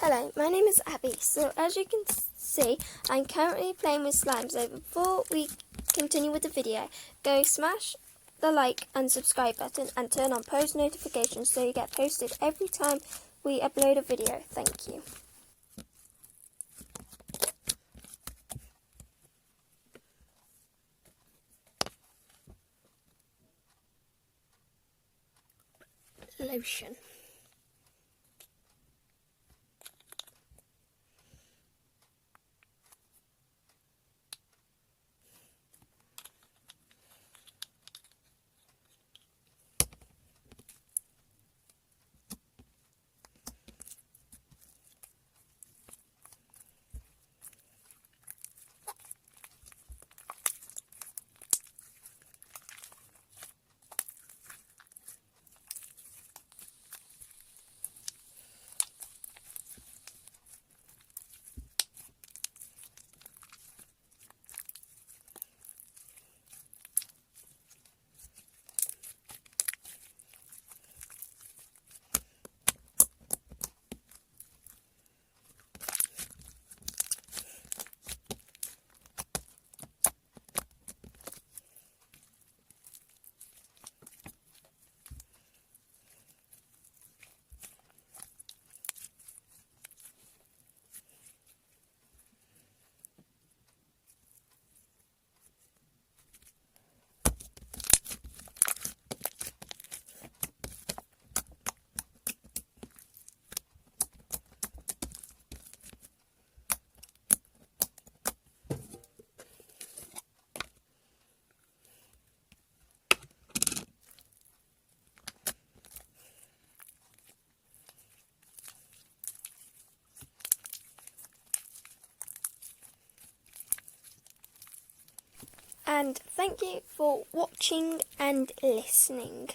Hello, my name is Abby. So as you can see, I'm currently playing with slime. So before we continue with the video, go smash the like and subscribe button and turn on post notifications so you get posted every time we upload a video. Thank you. Lotion. And thank you for watching and listening.